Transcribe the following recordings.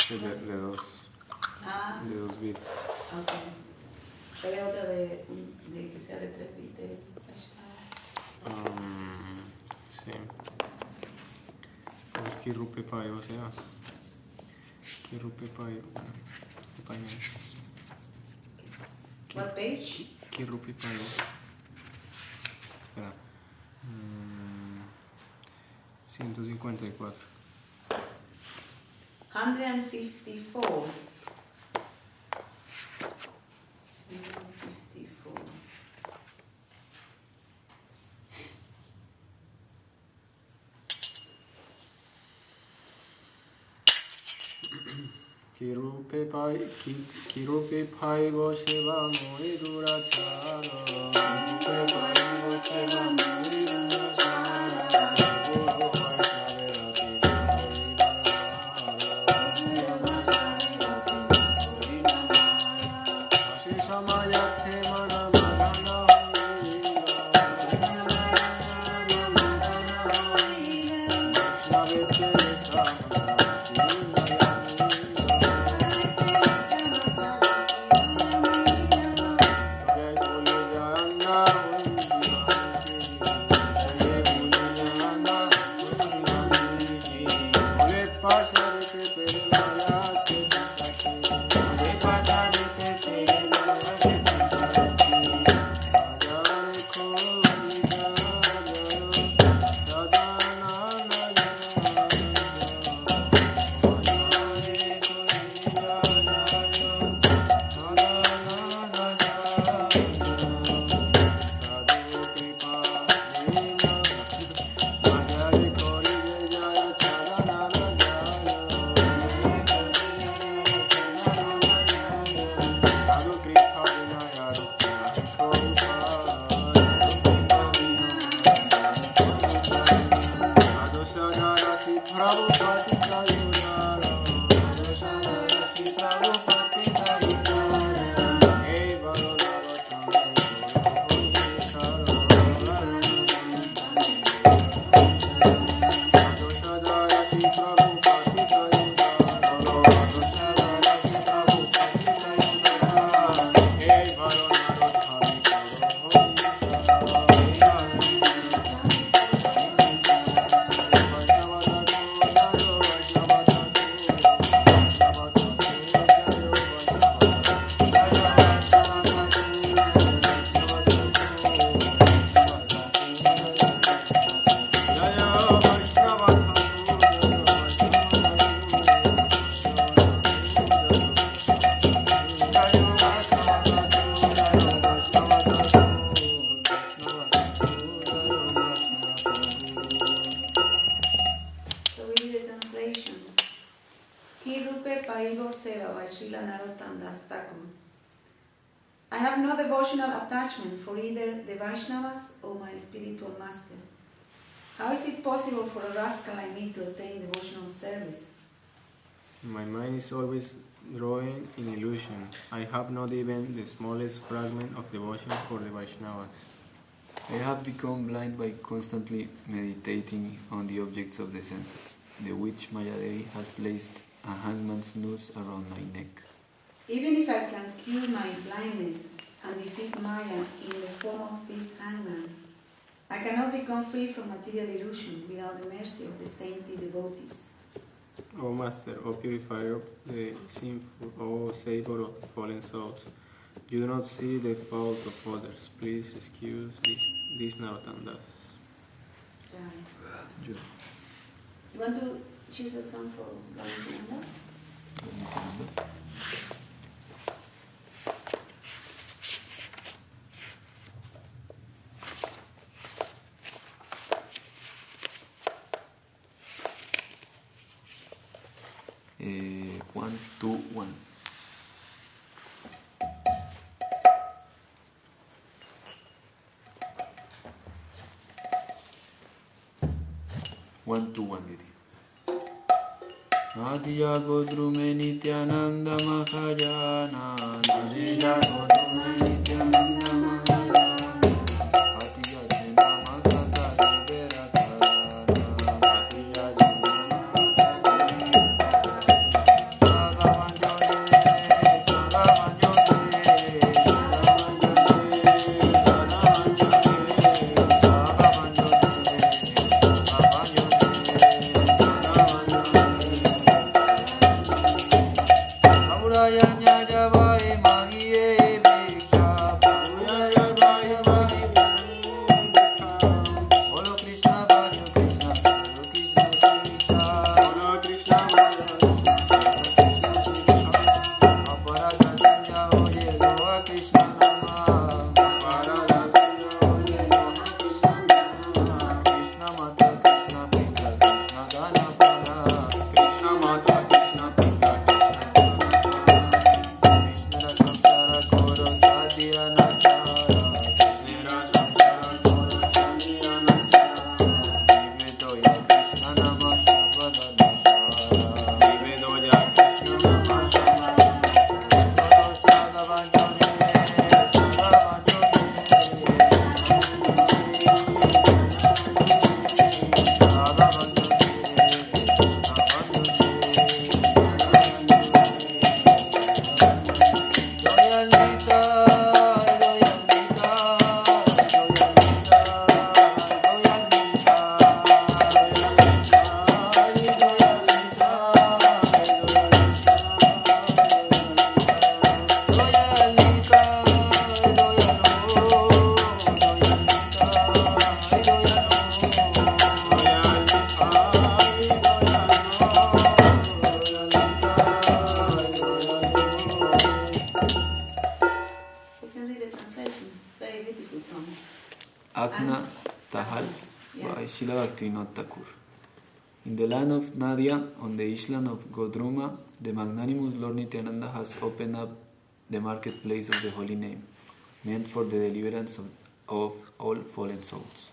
De dos. De 2 bits. Ok. ¿Hay otra de que sea de 3 bits de Sí. Kirupe Pai, o sea. Kirupe Pai. ¿Qué página es? What page? Kirupe Pai. Espera. 154. 154. 154. Kirupe Pai Bosheva Moridura Chara. Kirupe Pai Bosheva Moridura I have no devotional attachment for either the Vaishnavas or my spiritual master. How is it possible for a rascal like me to attain devotional service? My mind is always drawing in illusion. I have not even the smallest fragment of devotion for the Vaishnavas. I have become blind by constantly meditating on the objects of the senses, the which Mayadevi has placed a hangman's noose around my neck. Even if I can cure my blindness and defeat Maya in the form of this hangman, I cannot become free from material illusion without the mercy of the saintly devotees. O Master, O purifier of the sinful, O savor of the fallen souls, you do not see the faults of others. Please excuse these Navatandas. You want to choose a song for Valentinanda? One, two, one. One, two, one, Didi. Nadiya Godrume Nityananda Mahayana. Nadiya Godrume Nityananda Mahayana. Atiya Jena Makata Libera Karana. Atiya Jena Makata Libera Karana. Bhaktivinoda Thakur. In the land of Nadia, on the island of Godruma, the magnanimous Lord Nityananda has opened up the marketplace of the holy name, meant for the deliverance of all fallen souls.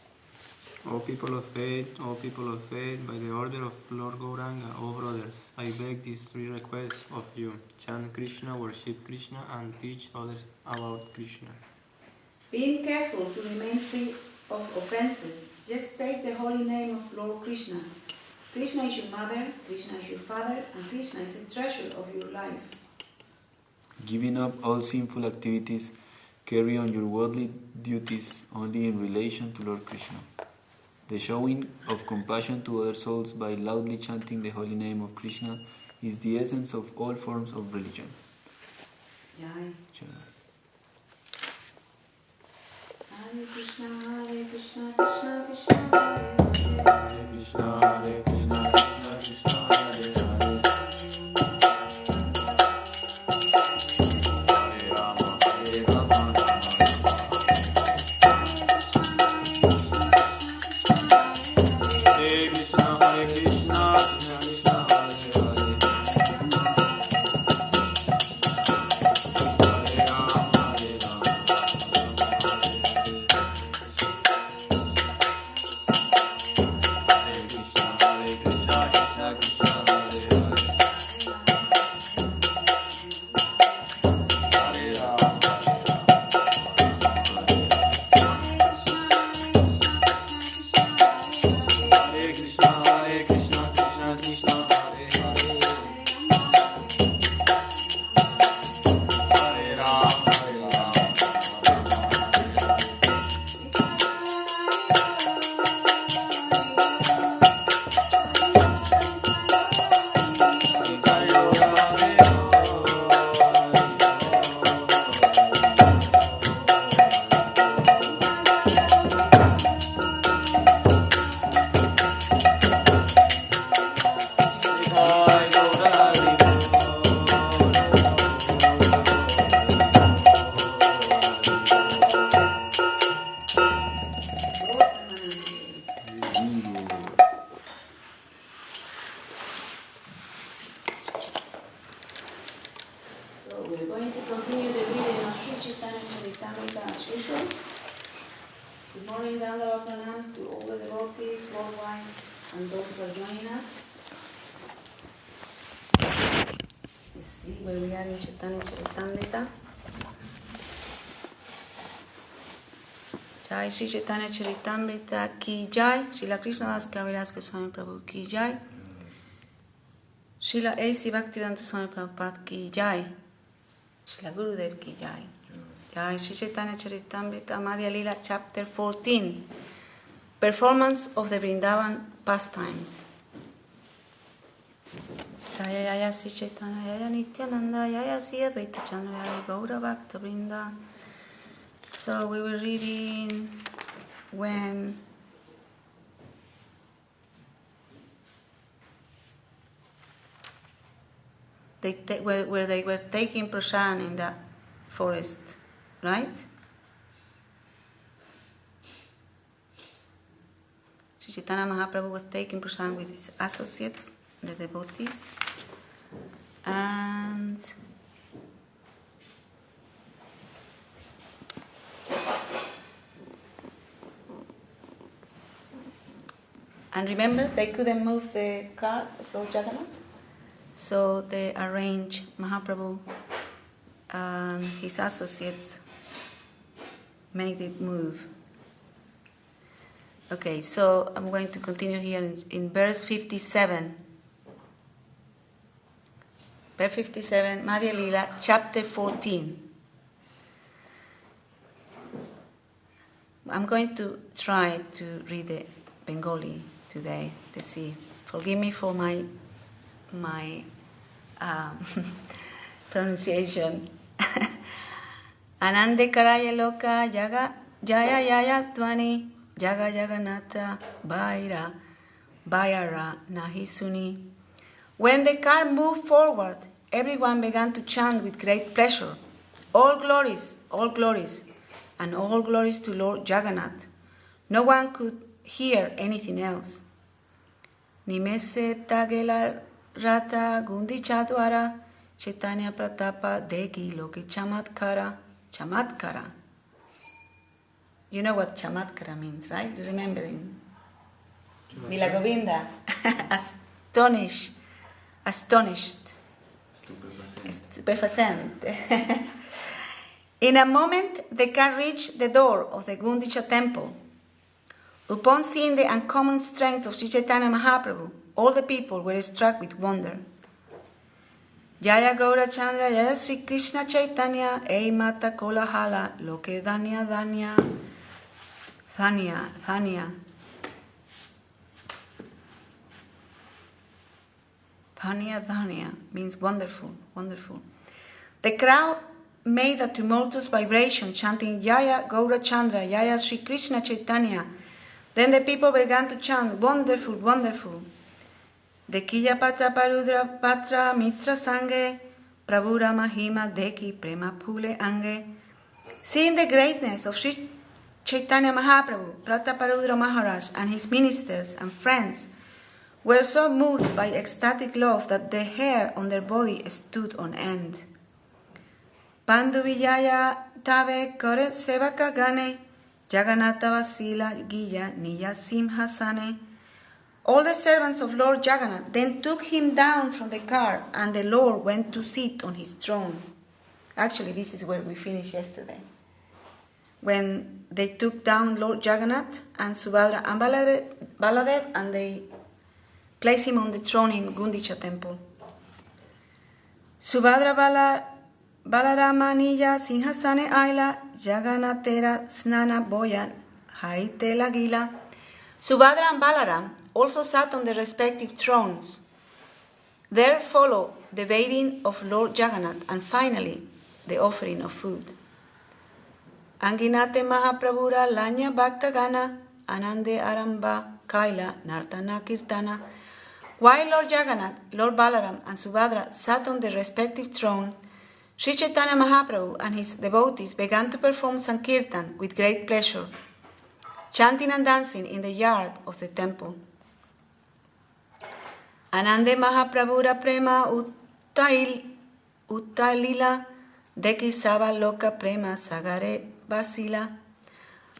O people of faith, by the order of Lord Gauranga, O brothers, I beg these three requests of you. Chant Krishna, worship Krishna, and teach others about Krishna. Being careful to remain free of offenses, just take the holy name of Lord Krishna. Krishna is your mother, Krishna is your father, and Krishna is the treasure of your life. Giving up all sinful activities, carry on your worldly duties only in relation to Lord Krishna. The showing of compassion to other souls by loudly chanting the holy name of Krishna is the essence of all forms of religion. Jai. Jai. Hare Krishna, Krishna Krishna, Hare Krishna, Hare Krishna, Krishna Krishna, Hare Hare. Hare Rama, Hare Rama, Rama and those who are joining us. Let's see where we are in Chaitanya Charitamrita. Jai Shri Chaitanya Charitamrita ki Jai. Srila Krishnadas Kaviraj Goswami Prabhu ki Jai. Srila A.C. Bhaktivedanta Swami Prabhupada ki Jai. Srila Gurudev ki Jai. Jai Shri Chaitanya Charitamrita Madhya Lila Chapter 14. Performance of the Vrindavan pastimes. Jaya Jaya Sri Chaitanya Jaya Nityananda Jaya Sri Advaita Chandra Jaya Gaura Bhakta Vrinda. So we were reading when where they were taking prashan in the forest, right? Sri Chaitanya Mahaprabhu was taking prashan with his associates, the devotees, and remember, they couldn't move the cart of Lord Jagannath, so they arranged Mahaprabhu and his associates made it move. Okay, so I'm going to continue here in verse 57. Verse 57, Madhya Lila, chapter 14. I'm going to try to read the Bengali today. Let's see. Forgive me for my pronunciation. Anande karaya loka jaga jaya yaya tvani jaga jaganata bhaira bhaira nahisuni. When the car moved forward, everyone began to chant with great pleasure, all glories, and all glories to Lord Jagannath. No one could hear anything else. Nimese tagela rata gundi chadwara Chaitanya pratapa deki loki chamatkara. You know what chamatkara means, right? You remember in Vila Govinda? Astonished. Stupefacente. In a moment, they can reach the door of the Gundicha temple. Upon seeing the uncommon strength of Sri Chaitanya Mahaprabhu, all the people were struck with wonder. Jaya Gaura Chandra, Jaya Sri Krishna Chaitanya, Ei Mata Kolahala, Loke Dhanya Dhanya, Dhanya. Dhanya means wonderful, wonderful. The crowd made a tumultuous vibration, chanting Jaya Gaura Chandra, Jaya Sri Krishna Chaitanya. Then the people began to chant, wonderful, wonderful. Dekiya Patra Parudra Patra Mitra Sange, Prabhura Mahima Deki Prema Pule Ange. Seeing the greatness of Sri Chaitanya Mahaprabhu, Prataparudra Maharaj and his ministers and friends were so moved by ecstatic love that the hair on their body stood on end. Pandu Vijaya Tabe Kore Sevaka Gane, Jagannatha Vasila Giya Niya Simhasane. All the servants of Lord Jagannath then took him down from the car, and the Lord went to sit on his throne. Actually, this is where we finished yesterday. When they took down Lord Jagannath and Subhadra and Baladev, and they placed him on the throne in Gundicha temple. Subhadra Balaramaniya Sinhasane Aila Jagannathera Snana Boyan Haitela Gila. Subhadra and Balaram also sat on their respective thrones. There followed the bathing of Lord Jagannath and finally the offering of food. Anginate Mahaprabhura Lanya Bhaktagana Anande Aramba Kaila Nartana Kirtana. While Lord Jagannath, Lord Balaram and Subhadra sat on their respective thrones, Sri Chaitanya Mahaprabhu and his devotees began to perform Sankirtan with great pleasure, chanting and dancing in the yard of the temple. Anande Mahaprabhura Prema Uttalila Deki Sava Loka Prema Sagare Basila.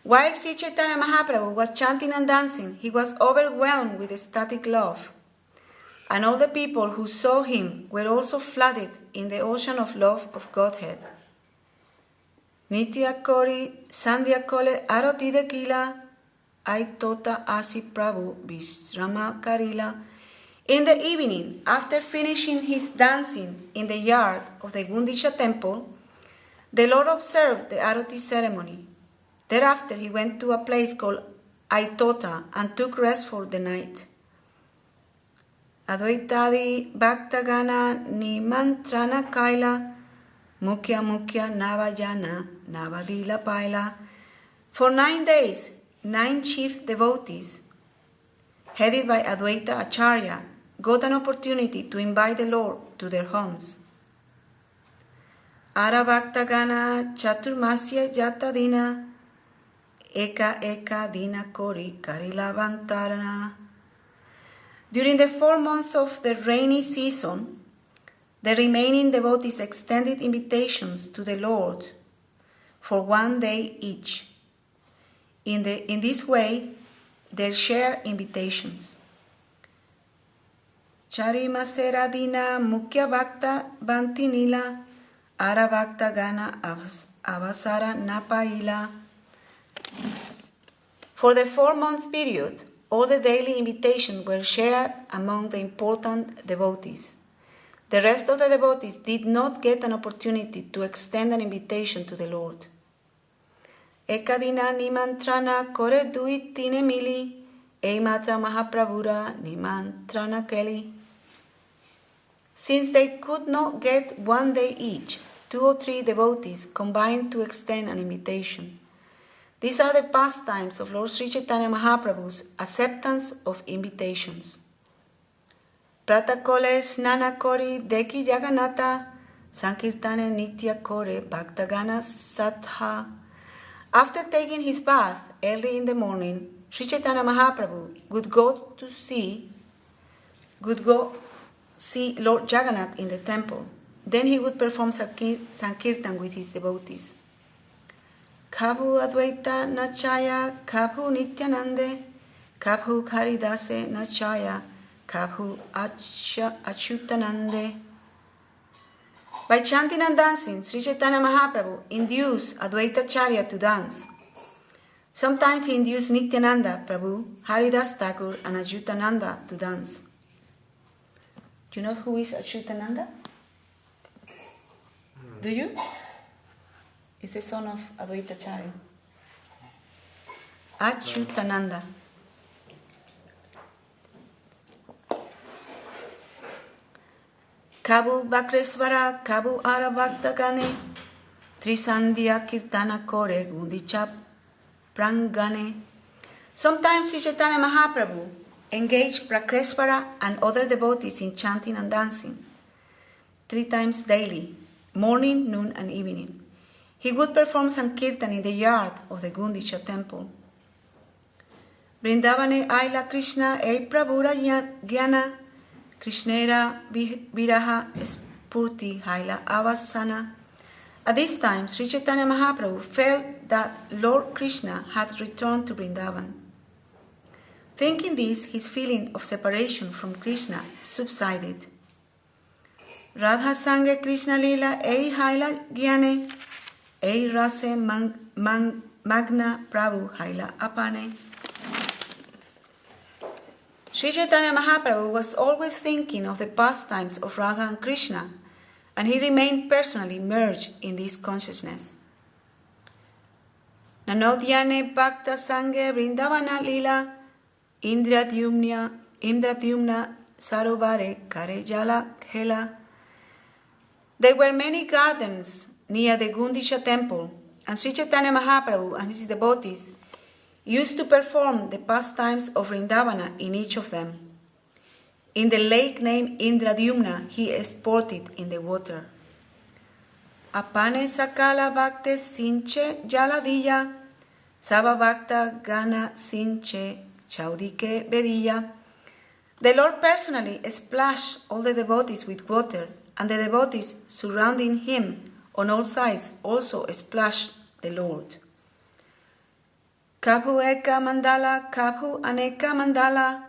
While Sri Chaitanya Mahaprabhu was chanting and dancing, he was overwhelmed with ecstatic love. And all the people who saw him were also flooded in the ocean of love of Godhead. Nitya Kori Sandhya Kole Arati Dekila Aitota Asi Prabhu Visrama Karila. In the evening, after finishing his dancing in the yard of the Gundicha temple, the Lord observed the Arati ceremony. Thereafter he went to a place called Aitota and took rest for the night. Advaitadi Bhaktagana Nimantrana Kaila Mukhya Navajana Navadila Paila. For 9 days, 9 chief devotees, headed by Advaita Acharya, got an opportunity to invite the Lord to their homes. Ara Bhaktagana Chaturmasya Jatadina Eka Dina Kori Karila Vantarana. During the 4 months of the rainy season, the remaining devotees extended invitations to the Lord for 1 day each. In this way, they share invitations. Chari Masera Dina Mukhya Bhakta Bantinila Ara Bhakta Gana Avasara Napaila. For the 4-month period, all the daily invitations were shared among the important devotees. The rest of the devotees did not get an opportunity to extend an invitation to the Lord. Ekadina Nimantrana Kore Duit Tine Mili Eimatra Mahaprabhura Nimantrana Keli. Since they could not get 1 day each, 2 or 3 devotees combined to extend an invitation. These are the pastimes of Lord Sri Chaitanya Mahaprabhu's acceptance of invitations. Pratakole Snana Kori Deki Jagannatha Sankirtane Nitya Kore Bhaktagana Satha. After taking his bath early in the morning, Sri Chaitanya Mahaprabhu would go see Lord Jagannath in the temple. Then he would perform Sankirtan with his devotees. Kabhu Advaita Nachaya, Kabhu Nityanande, Kabhu Karidase Nachaya, Kabhu Achyutanande. By chanting and dancing, Sri Chaitanya Mahaprabhu induced Advaita Acharya to dance. Sometimes he induced Nityananda Prabhu, Haridas Thakur, and Achyutananda to dance. Do you know who is Achyutananda? Do you? He's the son of Advaita Acharya. Achyutananda. Kabhu Bakresvara, Kabhu Arabhaktagane, Trisandhya Kirtana Kore, Gundicha Prangane. Sometimes Sri Chaitanya Mahaprabhu engaged Prakresvara and other devotees in chanting and dancing 3 times daily, morning, noon, and evening. He would perform Sankirtan in the yard of the Gundicha temple. Vrindavane Aila Krishna E Prabhura Gyana Krishnera Viraha Spurti Haila Avasana. At this time, Sri Chaitanya Mahaprabhu felt that Lord Krishna had returned to Vrindavan. Thinking this, his feeling of separation from Krishna subsided. Radha Sange Krishna Lila Ei Haila Gyane Ei Rase Magna Prabhu Haila Apane. Sri Chaitanya Mahaprabhu was always thinking of the pastimes of Radha and Krishna, and he remained personally merged in this consciousness. Nanodhyane Bhakta Sange Vrindavana Lila Indradyumna Sarovare Karejala Khela. There were many gardens near the Gundicha temple, and Sri Chaitanya Mahaprabhu and his devotees used to perform the pastimes of Vrindavana in each of them. In the lake named Indradyumna, he sported in the water. Apane Sakala Bhakte Sinche Jaladilla, Sava Bhakta Gana Sinche Chaudike Vedilla. The Lord personally splashed all the devotees with water, and the devotees surrounding him on all sides also splashed the Lord. Kabhu Eka Mandala, Kabhu Aneka Mandala,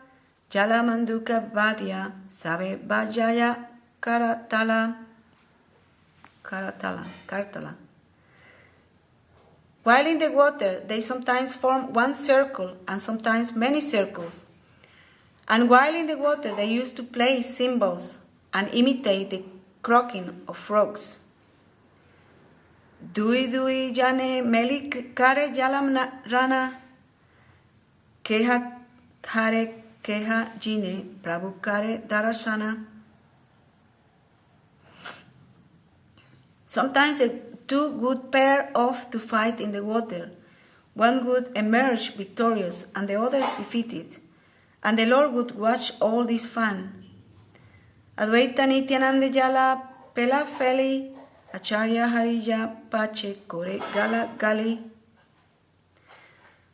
Jala Manduka Vadya, Sabe Bajaya Karatala. While in the water, they sometimes form one circle and sometimes many circles. And while in the water, they used to play cymbals and imitate the croaking of frogs. Dui dui jane meli kare jalam rana, keha kare keha jine prabhu kare darasana. Sometimes the two would pair off to fight in the water. One would emerge victorious and the others defeated, and the Lord would watch all this fun. Advaita Nityananda Jala Pela Feli Acharya Harija Pache Kore Gala Gali.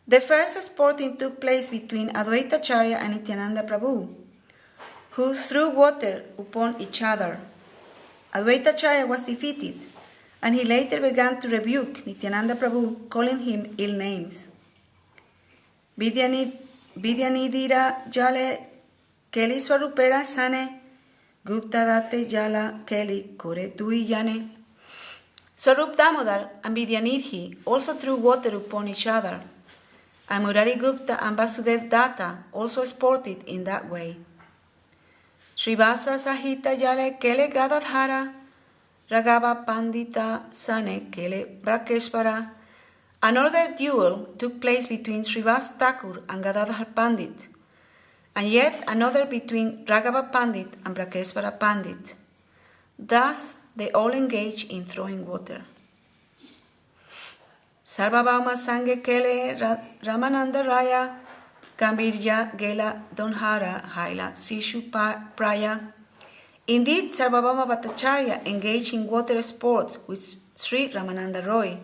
The first sporting took place between Advaita Acharya and Nityananda Prabhu, who threw water upon each other. Advaita Acharya was defeated, and he later began to rebuke Nityananda Prabhu, calling him ill names. Vidyanidira Jale Keli Swarupera Sane Gupta Date Jala Keli Kore Dui Jane. Swarup Damodar and Vidyanidhi also threw water upon each other, and Murari Gupta and Vasudev Datta also sported in that way. Srivasa Sahita Jale Kele Gadadhara Raghava Pandita Sane Kele Brakeshvara. Another duel took place between Srivasa Thakur and Gadadhar Pandit, and yet another between Raghava Pandit and Brakeshvara Pandit. Thus, they all engaged in throwing water. Sarvabhauma Sange Kele Ramananda Raya Gambirja Gela Donhara Haila Sishu Praya. Indeed, Sarvabhauma Bhattacharya engaged in water sport with Sri Ramananda Roy,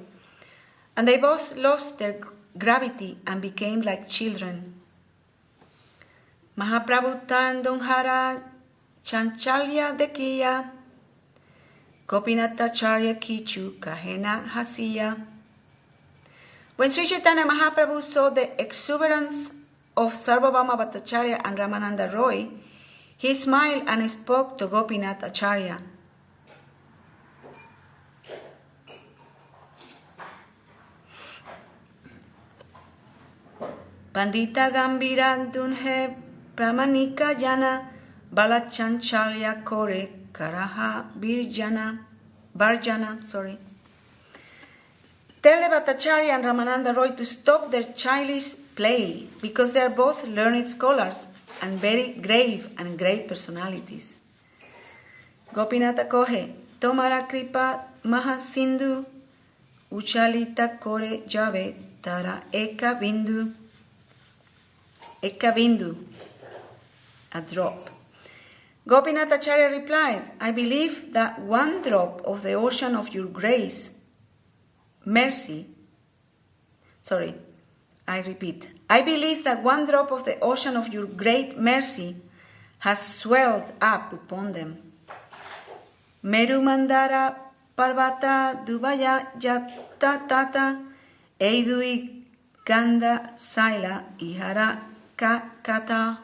and they both lost their gravity and became like children. Mahaprabhu Tandonhara Chanchalya Dekiya Gopinathacharya Kichu Kahena Hasiya. When Sri Chaitanya Mahaprabhu saw the exuberance of Sarvabhauma Bhattacharya and Ramananda Roy, he smiled and spoke to Gopinath Acharya. Pandita Gambira Dunhe Brahmanika Jana Balachanchalya Kore Karaha Varjana. Tell the Bhattacharya and Ramananda Roy to stop their childish play because they are both learned scholars and very grave and great personalities. Gopinatha Kohe, Tomara Kripa Mahasindhu, Uchalita Kore Jave Tara Eka Bindu, a drop. Gopinath Acharya replied, I believe that one drop of the ocean of your grace, I believe that one drop of the ocean of your great mercy has swelled up upon them. Meru Mandara Parvata Dubaya Jata Tata Eidui Ganda Saila Ihara Kata.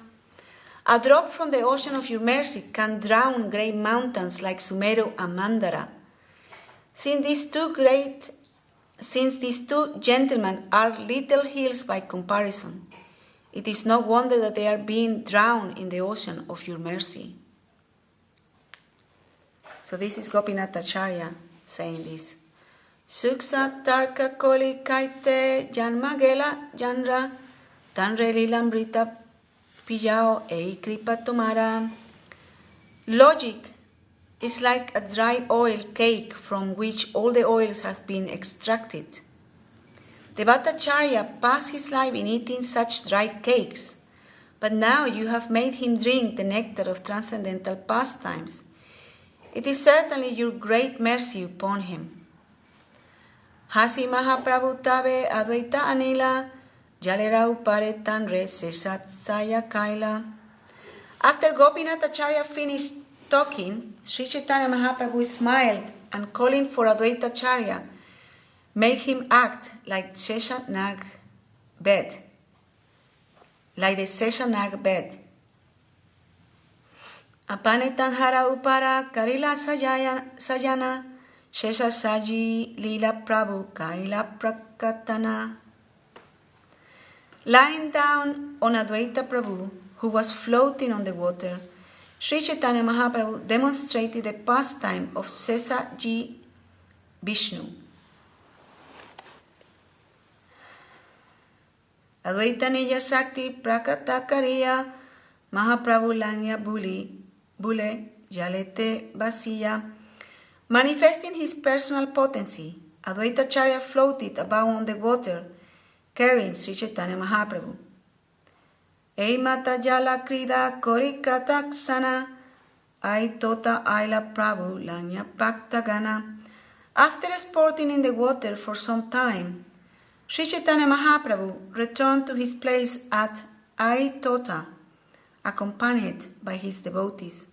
A drop from the ocean of your mercy can drown great mountains like Sumeru and Mandara. Since these two gentlemen are little hills by comparison, it is no wonder that they are being drowned in the ocean of your mercy. So this is Gopinath Acharya saying this. Suksa tarka koli kaite janmagela janra tanre lilambrita pijao ei kripa tomara. Logic is like a dry oil cake from which all the oils have been extracted. The Bhattacharya passed his life in eating such dry cakes, but now you have made him drink the nectar of transcendental pastimes. It is certainly your great mercy upon him. Hasi Mahaprabhu Tabe Advaita Anila Jalerau Pare Tanre Sesat Saya Kaila. After Gopinath Acharya finished talking, Sri Chaitanya Mahaprabhu smiled and calling for Advaita Acharya, made him act like the Seshanag bed. Apane Tanhara Upara Karila Sajana Shesha Saji Lila Prabhu Kaila Prakatana. Lying down on Advaita Prabhu, who was floating on the water, Sri Chaitanya Mahaprabhu demonstrated the pastime of Sesaji Vishnu. Advaita Nija Shakti Prakata Kariya Mahaprabhu Lanya Bule Jalete Basiya. Manifesting his personal potency, Advaita Acharya floated about on the water, carrying Sri Chaitanya Mahaprabhu. Ei mata jala krida korikataksana, ai tota aila Prabhu lanya paktagana. After sporting in the water for some time, Sri Chaitanya Mahaprabhu returned to his place at Ai Tota, accompanied by his devotees.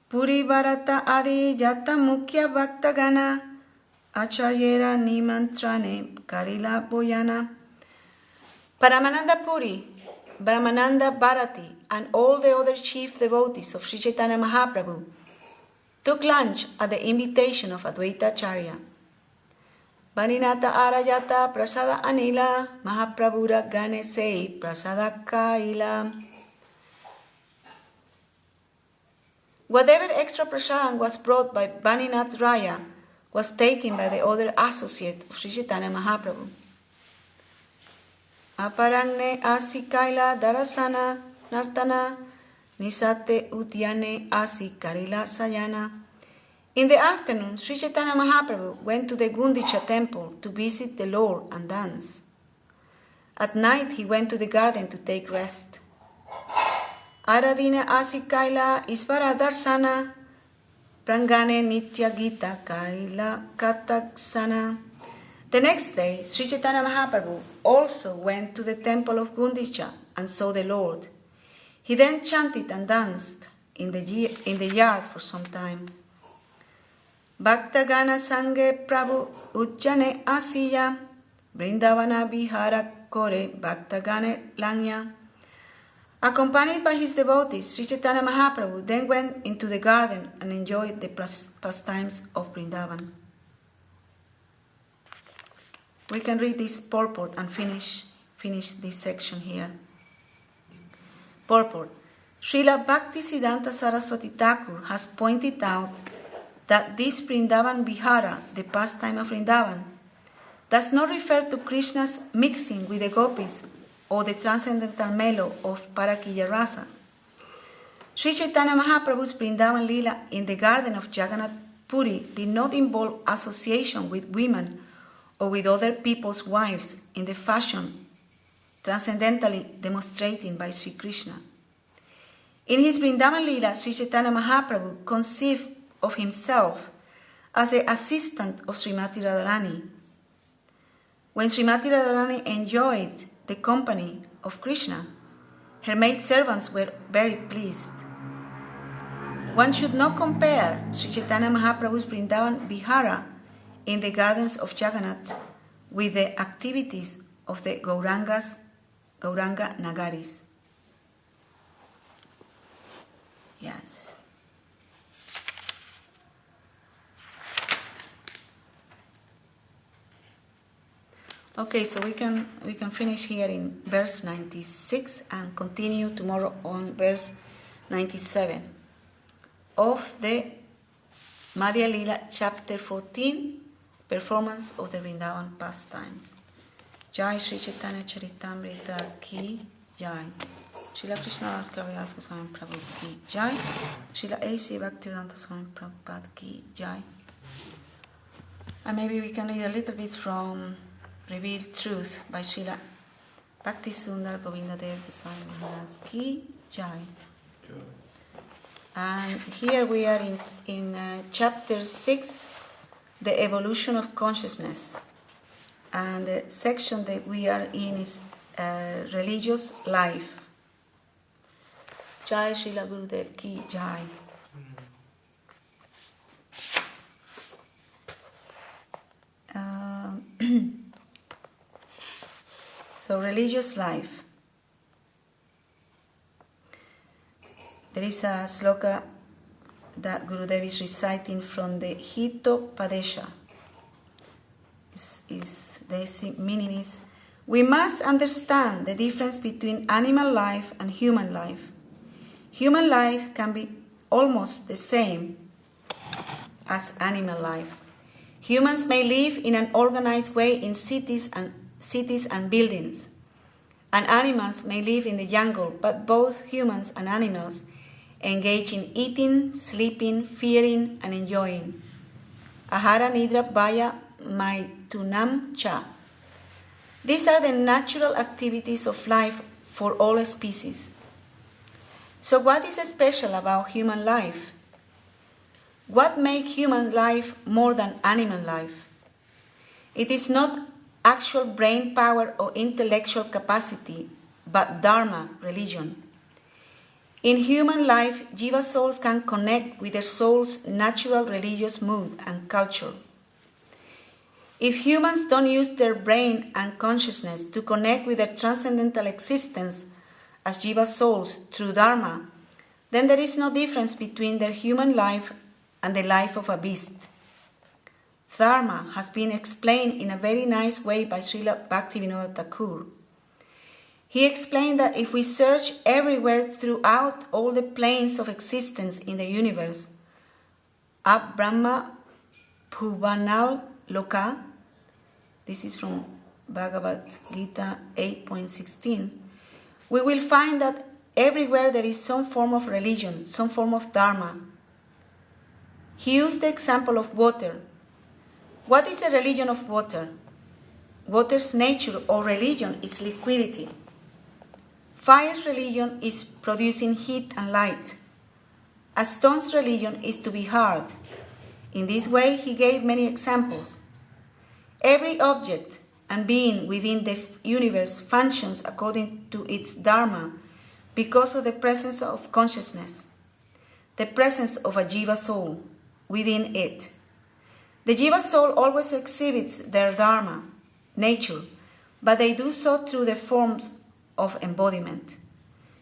Puri Bharata Adi Jata Mukhya Bhaktagana, Acharyera Nimantrane Karila Boyana. Paramananda Puri, Brahmananda Bharati, and all the other chief devotees of Sri Chaitanya Mahaprabhu took lunch at the invitation of Advaita Acharya. Vaninata Arajata Prasada Anila Mahaprabhura Gane Sei Prasada Kaila. Whatever extra prasadam was brought by Vaninath Raya was taken by the other associate of Sri Chaitanya Mahaprabhu. Aparangne asi kaila darasana nartana nisate udyane asi karila sayana. In the afternoon, Sri Chaitanya Mahaprabhu went to the Gundicha temple to visit the Lord and dance. At night, he went to the garden to take rest. Aradina asi kaila isvara darsana prangane nitya gita kaila kataksana. The next day, Sri Chaitanya Mahaprabhu also went to the temple of Gundicha and saw the Lord. He then chanted and danced in the yard for some time. Bhakta Gana Sange Prabhu Ujjane Asiya Vrindavana Vihara Kore Bhakta Gane Langya. Accompanied by his devotees, Sri Chaitanya Mahaprabhu then went into the garden and enjoyed the pastimes of Vrindavan. We can read this purport and finish this section here. Purport. Srila Bhaktisiddhanta Saraswati Thakur has pointed out that this Vrindavan Vihara, the pastime of Vrindavan, does not refer to Krishna's mixing with the gopis or the transcendental mellow of Parakiya Rasa. Sri Chaitanya Mahaprabhu's Vrindavan Lila in the garden of Jagannath Puri did not involve association with women or with other people's wives in the fashion transcendentally demonstrated by Sri Krishna. In his Vrindavan Lila, Sri Chaitanya Mahaprabhu conceived of himself as the assistant of Srimati Radharani. When Srimati Radharani enjoyed the company of Krishna, her maidservants were very pleased. One should not compare Sri Chaitanya Mahaprabhu's Vrindavan Vihara in the gardens of Jagannath with the activities of the Gauranga Nagaris. Yes. Okay, so we can finish here in verse 96 and continue tomorrow on verse 97 of the Madhya Lila chapter 14, performance of the Vrindavan pastimes. Jai Sri Chaitanya Charitamrita ki Jai. Srila Krishna Das Kaviraj Goswami Prabhu ki Jai. Srila A.C. Bhaktivedanta Swami Prabhupada ki Jai. And maybe we can read a little bit from Revealed Truth by Srila Bhakti Sundar Govinda Dev Goswami Maharaj ki Jai. And here we are in chapter 6, the evolution of consciousness. And the section that we are in is religious life. Jai Srila Gurudev ki Jai. So religious life. There is a sloka that Gurudev is reciting from the Hito Padesha. The meaning is, we must understand the difference between animal life and human life. Human life can be almost the same as animal life. Humans may live in an organized way in cities and buildings, and animals may live in the jungle, but both humans and animals engage in eating, sleeping, fearing, and enjoying. Ahara nidra bhaya maitunam cha. These are the natural activities of life for all species. So what is special about human life? What makes human life more than animal life? It is not actual brain power or intellectual capacity, but dharma, religion. In human life, jiva souls can connect with their soul's natural religious mood and culture. If humans don't use their brain and consciousness to connect with their transcendental existence as jiva souls through dharma, then there is no difference between their human life and the life of a beast. Dharma has been explained in a very nice way by Srila Bhaktivinoda Thakur. He explained that if we search everywhere throughout all the planes of existence in the universe, Ab Brahma Bhuvanal Loka, this is from Bhagavad Gita 8.16, we will find that everywhere there is some form of religion, some form of dharma. He used the example of water. What is the religion of water? Water's nature or religion is liquidity. Fire's religion is producing heat and light. A stone's religion is to be hard. In this way, he gave many examples. Every object and being within the universe functions according to its dharma because of the presence of consciousness, the presence of a jiva soul within it. The jiva soul always exhibits their dharma, nature, but they do so through the forms of embodiment.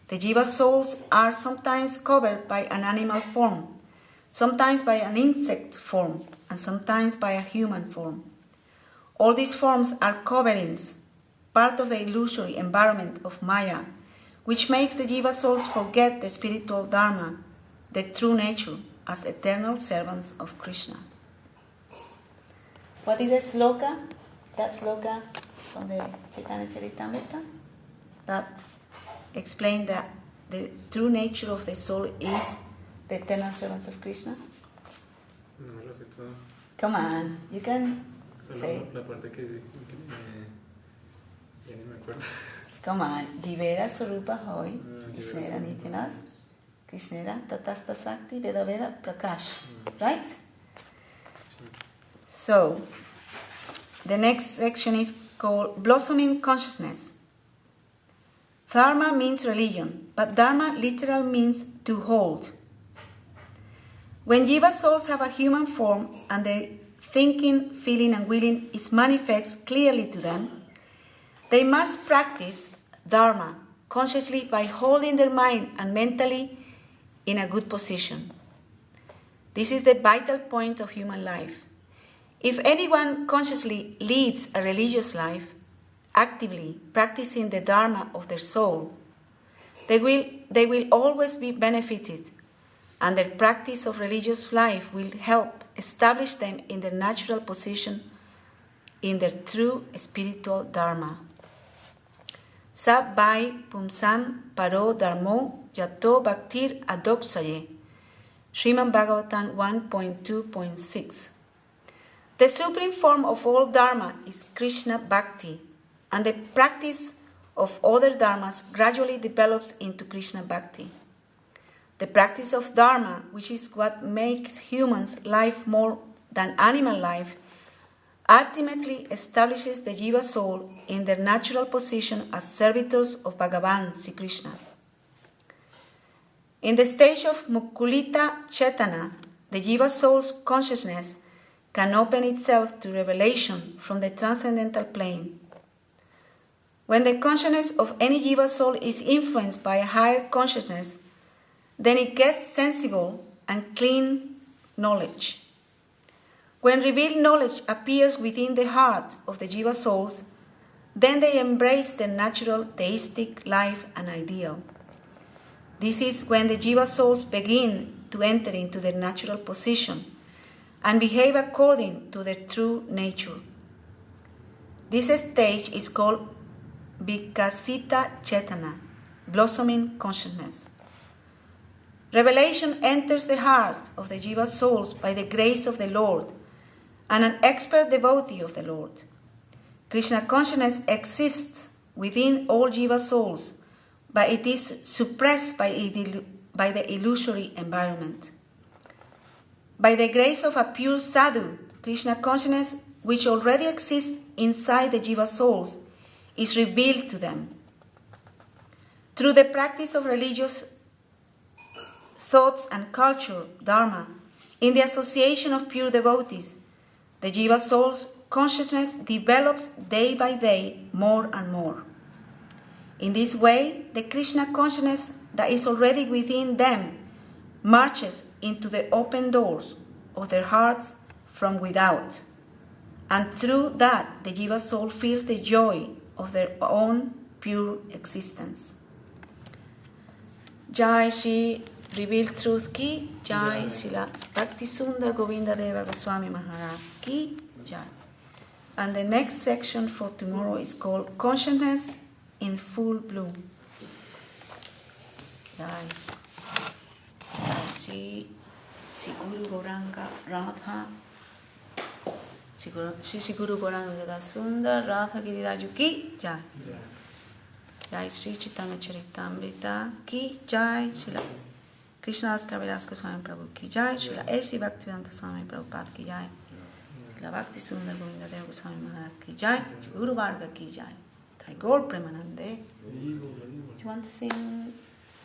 The jiva souls are sometimes covered by an animal form, sometimes by an insect form, and sometimes by a human form. All these forms are coverings, part of the illusory environment of Maya, which makes the jiva souls forget the spiritual dharma, the true nature, as eternal servants of Krishna. What is a sloka? That sloka from the Chaitanya Charitamrita that explains that the true nature of the soul is the eternal servants of Krishna. No me lo sé todo. Come on, you can say. La parte que ya ni me acuerdo. Come on, Jivera Swarupa Hoy, Krishnera Nityanas, Krishnera Tatasta Sakti, Veda Veda Prakash. Right? So, the next section is called Blossoming Consciousness. Dharma means religion, but Dharma literally means to hold. When jiva souls have a human form and their thinking, feeling, and willing is manifest clearly to them, they must practice Dharma consciously by holding their mind and mentally in a good position. This is the vital point of human life. If anyone consciously leads a religious life, actively practicing the Dharma of their soul, they will always be benefited, and their practice of religious life will help establish them in their natural position in their true spiritual Dharma. Sab vai pumsam paro dharmo yato bhaktir adoksaye. Srimad Bhagavatam 1.2.6. The supreme form of all Dharma is Krishna Bhakti, and the practice of other Dharmas gradually develops into Krishna Bhakti. The practice of Dharma, which is what makes humans' life more than animal life, ultimately establishes the Jiva soul in their natural position as servitors of Bhagavan Sri Krishna. In the stage of Mukulita Chetana, the Jiva soul's consciousness can open itself to revelation from the transcendental plane. When the consciousness of any Jiva soul is influenced by a higher consciousness, then it gets sensible and clean knowledge. When revealed knowledge appears within the heart of the Jiva souls, then they embrace their natural theistic life and ideal. This is when the Jiva souls begin to enter into their natural position and behave according to their true nature. This stage is called Vikasita Chetana, blossoming consciousness. Revelation enters the heart of the Jiva souls by the grace of the Lord and an expert devotee of the Lord. Krishna consciousness exists within all Jiva souls, but it is suppressed by the illusory environment. By the grace of a pure sadhu, Krishna consciousness, which already exists inside the Jiva souls, is revealed to them. Through the practice of religious thoughts and culture, Dharma, in the association of pure devotees, the Jiva soul's consciousness develops day by day more and more. In this way, the Krishna consciousness that is already within them marches into the open doors of their hearts from without, and through that the Jiva soul feels the joy of their own pure existence. Jai Shri Revealed Truth Ki Jai, Srila Bhakti Sundar Govinda Deva Goswami Maharaj Ki Jai. And the next section for tomorrow is called Consciousness in Full Bloom. Jai. Jai Sri Guru Gauranga Radha. Sri Guru Gauranga Sundar Radha Giridhar Ki Jai. Jai Sri Chaitanya Charitamrita Ki Jai. Srila Krishnadas Kaviraj Goswami Prabhu Ki Jai. Srila A.C. Bhaktivedanta Swami Prabhupada Ki Jai. Srila Bhakti Sundar Govinda Deva Goswami Maharaj ki jai, Guru Varga ki jai. Thai Gaur Premanande. You want to sing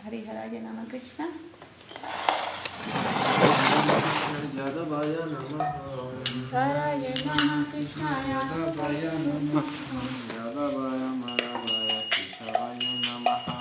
Hari Haraja Nama Krishna? Yadavaya Namaha. Haraja Nama Krishna Yadavaya Namaha. Yadavaya Maravaya Krishavaya Namaha.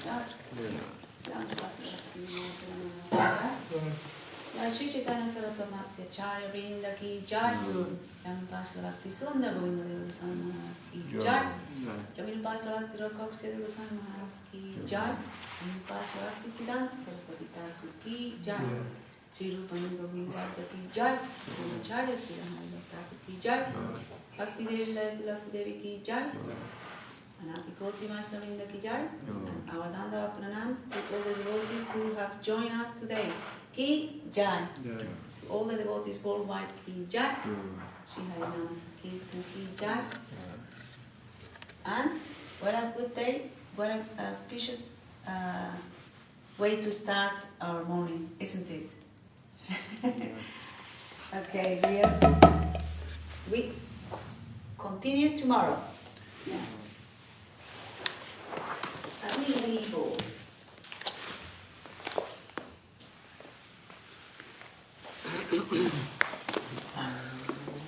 Jai. Jai Shri Chaitanya Saraswati Acharya Vrinda ki Jai. Jai Paslavati Sundar Govinda Deva Goswami Maharaj ki Jai. Jamil Paslavati Rakok Deva Goswami Maharaj ki Jai. Jamil Paslavati Siddhanta Saraswati Thakur ki Jai. Shri Rupananda Govinda ki Jai. Acharya Shri Ramana Thakur ki Jai. Bhakti Devi Tulasi Devi ki Jai. Anati Koti Vaishnavinda ki Jai. And our Danda pranams to all the devotees who have joined us today. Ki Jai. To all the devotees worldwide ki Jai. Shri Harinam Kirtan ki Jai. And what a good day, what a auspicious way to start our morning, isn't it? Okay, we continue tomorrow. Yeah. Amigo.